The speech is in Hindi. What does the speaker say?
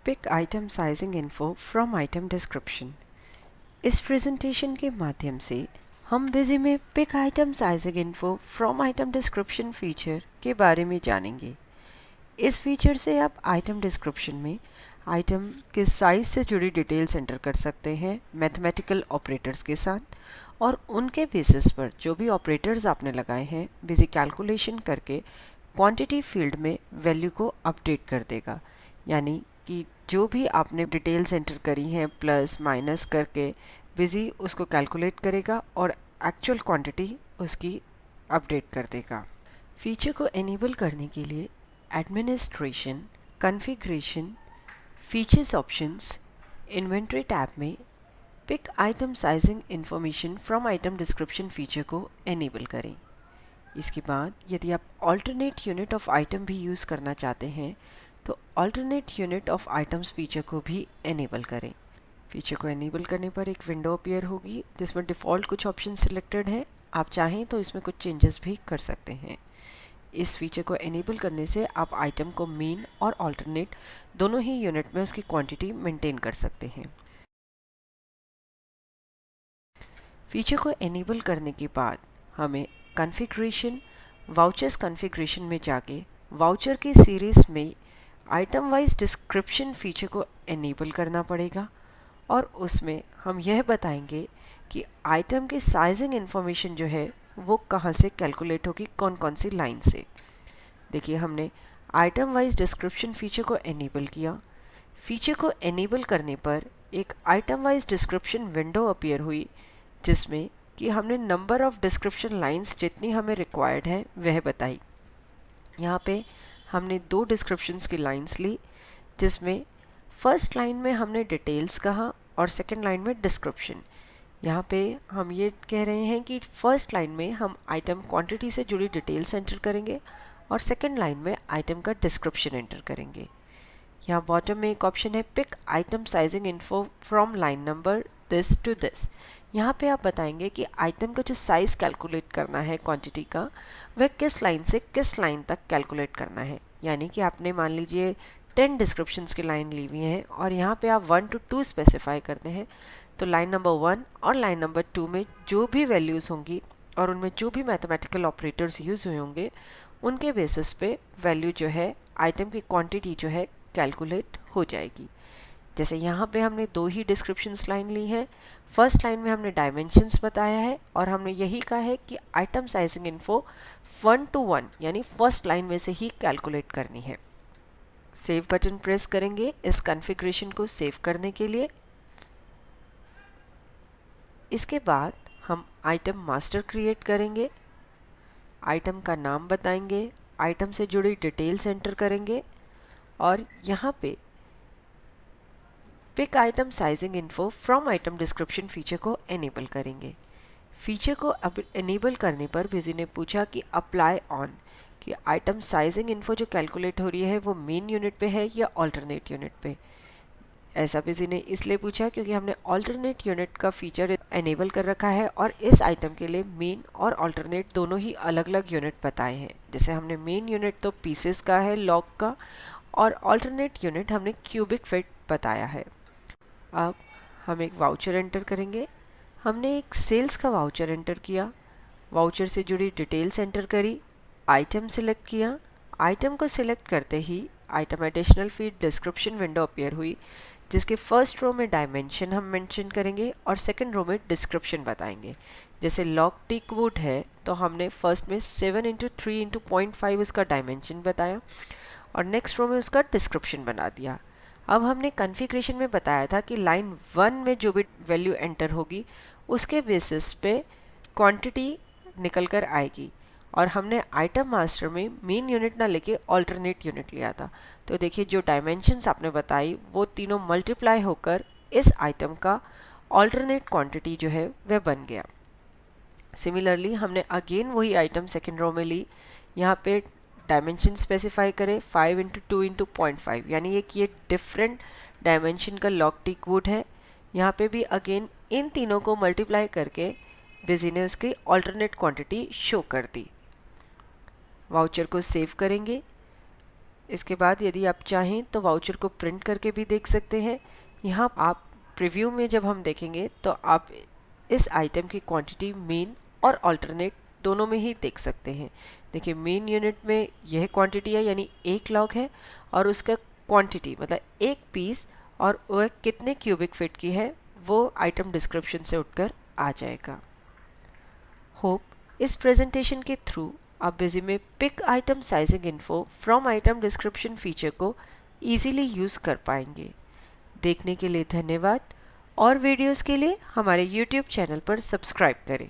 Pick item sizing info from item description. इस प्रेजेंटेशन के माध्यम से हम बिजी में pick item sizing info from item description feature के बारे में जानेंगे। इस फीचर से आप आइटम डिस्क्रिप्शन में आइटम के साइज से जुड़ी डिटेल्स एंटर कर सकते हैं मैथमेटिकल ऑपरेटर्स के साथ, और उनके बेसिस पर जो भी ऑपरेटर्स आपने लगाए हैं बिजी कैलकुलेशन करके क्वांटिटी फील्ड में वैल्यू को अपडेट कर देगा। यानी कि जो भी आपने डिटेल्स एंटर करी हैं प्लस माइनस करके बिजी उसको कैलकुलेट करेगा और एक्चुअल क्वांटिटी उसकी अपडेट कर देगा। फीचर को एनेबल करने के लिए administration, configuration, features options, inventory tab में pick item sizing information from item description feature को एनेबल करें। इसके बाद यदि आप ऑल्टरनेट यूनिट ऑफ आइटम भी यूज़ करना चाहते हैं तो alternate unit of items feature को भी एनेबल करें। फीचर को एनेबल करने पर एक विंडो अपीयर होगी जिसमें डिफ़ॉल्ट कुछ ऑप्शन सिलेक्टेड है। आप चाहें तो इसमें कुछ चेंजेस भी कर सकते हैं। इस फीचर को एनेबल करने से आप आइटम को मीन और ऑल्टरनेट दोनों ही यूनिट में उसकी क्वांटिटी मेंटेन कर सकते हैं। फीचर को एनेबल करने के बाद हमें कॉन्फ़िगरेशन, वाउचर्स कॉन्फ़िगरेशन में जाके वाउचर की सीरीज़ में आइटम वाइज डिस्क्रिप्शन फीचर को एनेबल करना पड़ेगा, और उसमें हम यह बताएंगे कि आइटम की साइजिंग इन्फॉर्मेशन जो है वो कहाँ से कैलकुलेट होगी, कौन कौन सी लाइन से। देखिए, हमने आइटम वाइज डिस्क्रिप्शन फीचर को एनेबल किया। फीचर को एनेबल करने पर एक item wise description window appear हुई जिसमें कि हमने नंबर ऑफ़ डिस्क्रिप्शन लाइंस जितनी हमें रिक्वायर्ड है वह बताई। यहाँ पे हमने 2 डिस्क्रिप्शंस की लाइंस ली, जिसमें फर्स्ट लाइन में हमने डिटेल्स कहा और सेकंड लाइन में डिस्क्रिप्शन। यहाँ पे हम ये कह रहे हैं कि फर्स्ट लाइन में हम आइटम क्वांटिटी से जुड़ी डिटेल्स एंटर करेंगे और सेकंड लाइन में आइटम का डिस्क्रिप्शन एंटर करेंगे। यहाँ बॉटम में एक ऑप्शन है pick item sizing info from line number this to this. यहाँ पे आप बताएंगे कि आइटम का जो साइज़ कैलकुलेट करना है क्वांटिटी का, वह किस लाइन से किस लाइन तक कैलकुलेट करना है। यानी कि आपने मान लीजिए 10 डिस्क्रिप्शंस की लाइन ली हुई हैं और यहाँ पे आप 1 to 2 स्पेसिफाई करते हैं, तो लाइन नंबर 1 और लाइन नंबर 2 में जो भी वैल्यूज़ होंगी और उनमें जो भी मैथमेटिकल ऑपरेटर्स यूज़ हुए होंगे उनके बेसिस पे वैल्यू जो है आइटम की क्वांटिटी जो है कैलकुलेट हो जाएगी। जैसे यहाँ पे हमने 2 ही डिस्क्रिप्शंस लाइन ली है। फर्स्ट लाइन में हमने डायमेंशंस बताया है और हमने यही कहा है कि आइटम साइजिंग इन्फो 1 to 1 यानी फर्स्ट लाइन में से ही कैलकुलेट करनी है। सेव बटन प्रेस करेंगे इस कॉन्फ़िगरेशन को सेव करने के लिए। इसके बाद हम आइटम मास्टर क्रिएट करेंगे, आइटम का नाम बताएंगे, आइटम से जुड़ी डिटेल्स एंटर करेंगे और यहाँ पे pick item sizing info from item description feature को एनेबल करेंगे। फीचर को अब एनेबल करने पर बिजी ने पूछा कि अप्लाई ऑन, कि आइटम साइजिंग इन्फो जो कैलकुलेट हो रही है वो मेन यूनिट पे है या अल्टरनेट यूनिट पे। ऐसा बिजी ने इसलिए पूछा क्योंकि हमने अल्टरनेट यूनिट का फीचर एनेबल कर रखा है और इस आइटम के लिए मेन और अल्टरनेट दोनों ही अलग अलग यूनिट बताए हैं। जैसे हमने मेन यूनिट तो पीसेस का है, लॉग का, और अल्टरनेट यूनिट हमने क्यूबिक फिट बताया है। अब हम एक वाउचर एंटर करेंगे। हमने एक सेल्स का वाउचर एंटर किया, वाउचर से जुड़ी डिटेल्स एंटर करी, आइटम सिलेक्ट किया। आइटम को सिलेक्ट करते ही item additional feed description window appear हुई, जिसके फर्स्ट रो में डायमेंशन हम मेंशन करेंगे और सेकंड रो में डिस्क्रिप्शन बताएंगे। जैसे लॉग टिक वुड है तो हमने फर्स्ट में 7 × 3 × 0.5 उसका डायमेंशन बताया और नेक्स्ट रो में उसका डिस्क्रिप्शन बना दिया। अब हमने कॉन्फ़िगरेशन में बताया था कि लाइन 1 में जो भी वैल्यू एंटर होगी उसके बेसिस पे क्वांटिटी निकल कर आएगी, और हमने आइटम मास्टर में मेन यूनिट ना लेके अल्टरनेट यूनिट लिया था। तो देखिए, जो डायमेंशंस आपने बताई वो तीनों मल्टीप्लाई होकर इस आइटम का अल्टरनेट क्वांटिटी जो है वह बन गया। सिमिलरली हमने अगेन वही आइटम सेकेंड रो में ली, यहाँ पे डायमेंशन स्पेसिफाई करें 5 × 2 × 0.5, यानी ये डिफरेंट डायमेंशन का लॉग टिक वुड है। यहाँ पे भी अगेन इन तीनों को मल्टीप्लाई करके बिजी ने उसकी अल्टरनेट क्वांटिटी शो कर दी। वाउचर को सेव करेंगे। इसके बाद यदि आप चाहें तो वाउचर को प्रिंट करके भी देख सकते हैं। यहाँ आप प्रीव्यू में जब हम देखेंगे तो आप इस आइटम की क्वांटिटी मेन और अल्टरनेट दोनों में ही देख सकते हैं। देखिए मेन यूनिट में यह क्वांटिटी है यानी 1 लॉग है और उसका क्वांटिटी मतलब एक पीस और वह कितने क्यूबिक फीट की है वो आइटम डिस्क्रिप्शन से उठकर आ जाएगा। होप इस प्रेजेंटेशन के थ्रू आप बिजी में pick item sizing info from item description feature को इजीली यूज़ कर पाएंगे। देखने के लिए धन्यवाद और वीडियोस के लिए हमारे YouTube चैनल पर सब्सक्राइब करें।